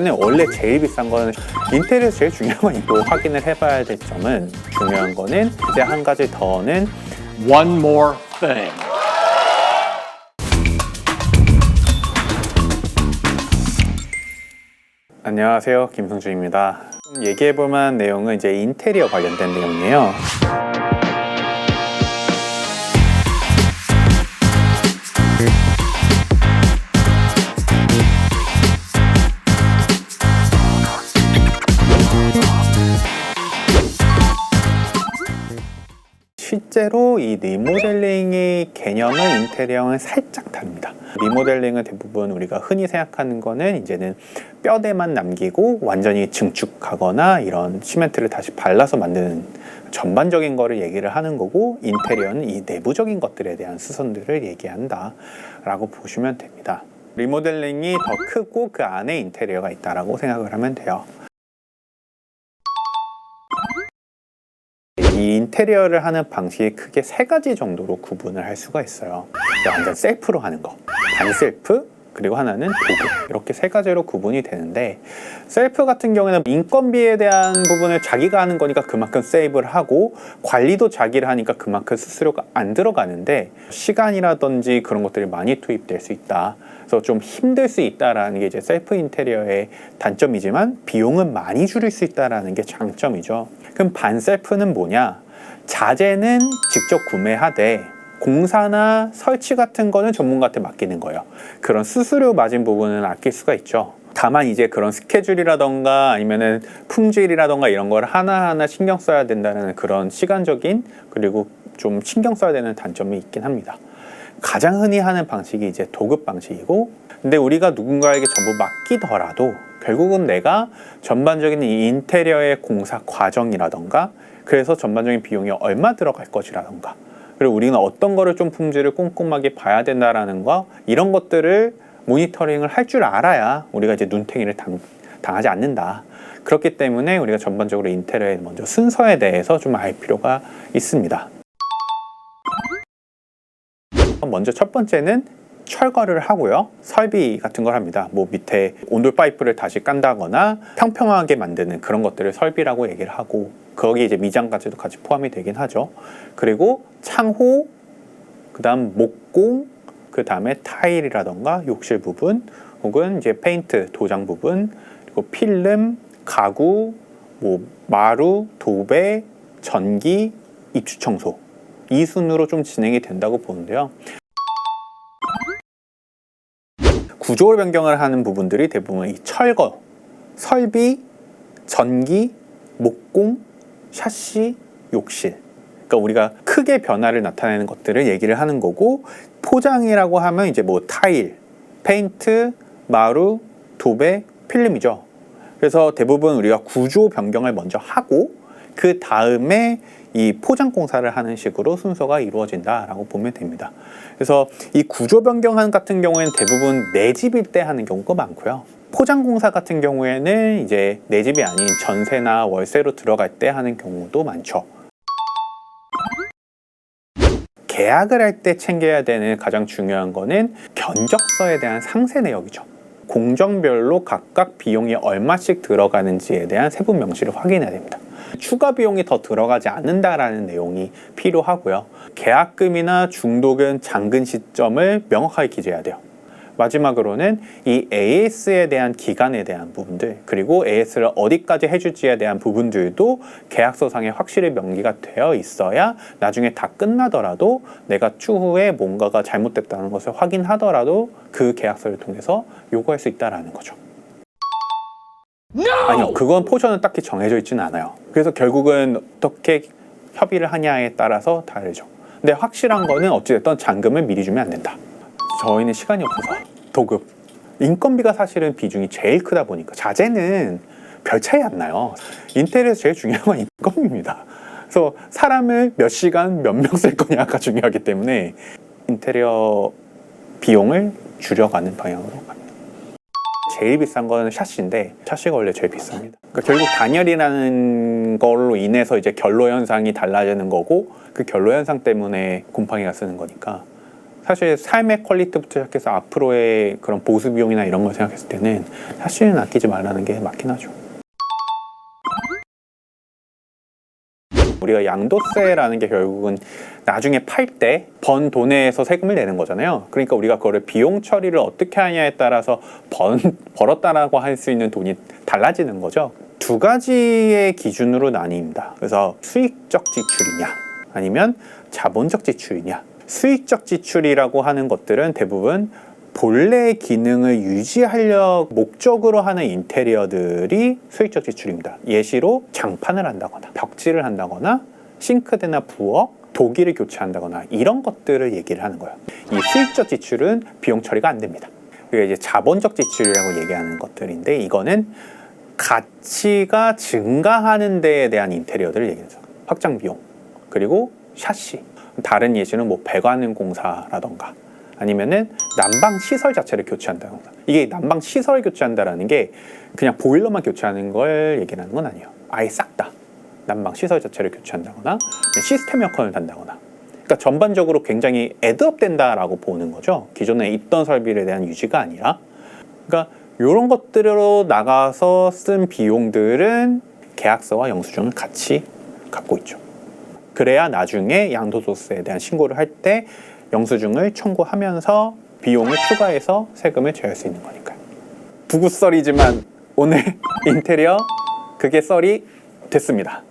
때문에 원래 제일 비싼 거는 인테리어에서 제일 중요한 건 또 확인을 해봐야 될 점은 중요한 거는 이제 한 가지 더는 One more thing. 안녕하세요, 김승준입니다. 얘기해볼 만한 내용은 이제 인테리어 관련된 내용이에요. 실제로 이 리모델링의 개념은 인테리어는 살짝 다릅니다. 리모델링은 대부분 우리가 흔히 생각하는 거는 이제는 뼈대만 남기고 완전히 증축하거나 이런 시멘트를 다시 발라서 만드는 전반적인 거를 얘기를 하는 거고, 인테리어는 이 내부적인 것들에 대한 수선들을 얘기한다 라고 보시면 됩니다. 리모델링이 더 크고 그 안에 인테리어가 있다라고 생각을 하면 돼요. 이 인테리어를 하는 방식이 크게 세 가지 정도로 구분을 할 수가 있어요. 완전 셀프로 하는 거, 반셀프, 그리고 하나는 도구, 이렇게 세 가지로 구분이 되는데, 셀프 같은 경우에는 인건비에 대한 부분을 자기가 하는 거니까 그만큼 세이브를 하고, 관리도 자기를 하니까 그만큼 수수료가 안 들어가는데 시간이라든지 그런 것들이 많이 투입될 수 있다. 그래서 좀 힘들 수 있다라는 게 이제 셀프 인테리어의 단점이지만 비용은 많이 줄일 수 있다라는 게 장점이죠. 그럼 반셀프는 뭐냐? 자재는 직접 구매하되 공사나 설치 같은 거는 전문가한테 맡기는 거예요. 그런 수수료 맞은 부분은 아낄 수가 있죠. 다만 이제 그런 스케줄이라던가 아니면은 품질이라던가 이런 걸 하나하나 신경 써야 된다는 그런 시간적인, 그리고 좀 신경 써야 되는 단점이 있긴 합니다. 가장 흔히 하는 방식이 이제 도급 방식이고, 근데 우리가 누군가에게 전부 맡기더라도 결국은 내가 전반적인 이 인테리어의 공사 과정이라던가, 그래서 전반적인 비용이 얼마 들어갈 것이라던가, 그리고 우리는 어떤 거를 좀 품질을 꼼꼼하게 봐야 된다라는 거, 이런 것들을 모니터링을 할 줄 알아야 우리가 이제 눈탱이를 당하지 않는다. 그렇기 때문에 우리가 전반적으로 인테리어의 먼저 순서에 대해서 좀 알 필요가 있습니다. 먼저 첫 번째는 철거를 하고요. 설비 같은 걸 합니다. 뭐 밑에 온돌 파이프를 다시 깐다거나 평평하게 만드는 그런 것들을 설비라고 얘기를 하고, 거기에 이제 미장까지도 같이 포함이 되긴 하죠. 그리고 창호, 그 다음 목공, 그 다음에 타일이라던가 욕실 부분, 혹은 이제 페인트, 도장 부분, 그리고 필름, 가구, 뭐 마루, 도배, 전기, 입주 청소, 이 순으로 좀 진행이 된다고 보는데요. 구조를 변경을 하는 부분들이 대부분 이 철거, 설비, 전기, 목공, 샤시, 욕실, 그러니까 우리가 크게 변화를 나타내는 것들을 얘기를 하는 거고, 포장이라고 하면 이제 뭐 타일, 페인트, 마루, 도배, 필름이죠. 그래서 대부분 우리가 구조 변경을 먼저 하고 그 다음에 이 포장 공사를 하는 식으로 순서가 이루어진다라고 보면 됩니다. 그래서 이 구조 변경 같은 경우에는 대부분 내 집일 때 하는 경우가 많고요. 포장 공사 같은 경우에는 이제 내 집이 아닌 전세나 월세로 들어갈 때 하는 경우도 많죠. 계약을 할 때 챙겨야 되는 가장 중요한 거는 견적서에 대한 상세 내역이죠. 공정별로 각각 비용이 얼마씩 들어가는지에 대한 세부 명시를 확인해야 됩니다. 추가 비용이 더 들어가지 않는다라는 내용이 필요하고요. 계약금이나 중도금, 잔금 시점을 명확하게 기재해야 돼요. 마지막으로는 이 AS에 대한 기간에 대한 부분들, 그리고 AS를 어디까지 해줄지에 대한 부분들도 계약서상에 확실히 명기가 되어 있어야 나중에 다 끝나더라도 내가 추후에 뭔가가 잘못됐다는 것을 확인하더라도 그 계약서를 통해서 요구할 수 있다는 거죠. 아니요, 그건 포션은 딱히 정해져 있지는 않아요. 그래서 결국은 어떻게 협의를 하냐에 따라서 다르죠. 근데 확실한 거는 어찌됐든 잔금을 미리 주면 안 된다. 저희는 시간이 없어서 도급, 인건비가 사실은 비중이 제일 크다 보니까 자재는 별 차이 안 나요. 인테리어에서 제일 중요한 건 인건비입니다. 그래서 사람을 몇 시간 몇 명 쓸 거냐가 중요하기 때문에 인테리어 비용을 줄여가는 방향으로 갑니다. 제일 비싼 거는 샤시인데, 샤시가 원래 제일 비쌉니다. 그러니까 결국 단열이라는 걸로 인해서 이제 결로 현상이 달라지는 거고, 그 결로 현상 때문에 곰팡이가 쓰는 거니까 사실 삶의 퀄리티부터 시작해서 앞으로의 그런 보수 비용이나 이런 걸 생각했을 때는 사실은 아끼지 말라는 게 맞긴 하죠. 우리가 양도세라는 게 결국은 나중에 팔 때 번 돈에서 세금을 내는 거잖아요. 그러니까 우리가 그거를 비용 처리를 어떻게 하냐에 따라서 벌었다라고 할 수 있는 돈이 달라지는 거죠. 두 가지의 기준으로 나뉩니다. 그래서 수익적 지출이냐 아니면 자본적 지출이냐. 수익적 지출이라고 하는 것들은 대부분 본래의 기능을 유지하려 목적으로 하는 인테리어들이 수익적 지출입니다. 예시로 장판을 한다거나 벽지를 한다거나 싱크대나 부엌, 도기를 교체한다거나 이런 것들을 얘기를 하는 거예요. 이 수익적 지출은 비용 처리가 안 됩니다. 그리고 이제 자본적 지출이라고 얘기하는 것들인데 이거는 가치가 증가하는 데에 대한 인테리어들을 얘기하죠. 확장 비용, 그리고 샤시. 다른 예시는 뭐 배관 공사라던가 아니면은 난방 시설 자체를 교체한다던가. 이게 난방 시설 교체한다라는 게 그냥 보일러만 교체하는 걸 얘기하는 건 아니에요. 아예 싹 다 난방 시설 자체를 교체한다거나 시스템 에어컨을 단다거나. 그러니까 전반적으로 굉장히 애드업 된다라고 보는 거죠. 기존에 있던 설비에 대한 유지가 아니라. 그러니까 이런 것들로 나가서 쓴 비용들은 계약서와 영수증을 같이 갖고 있죠. 그래야 나중에 양도소득세에 대한 신고를 할 때 영수증을 청구하면서 비용을 추가해서 세금을 제할 수 있는 거니까요. 부구 썰이지만 오늘 인테리어 그게 썰이 됐습니다.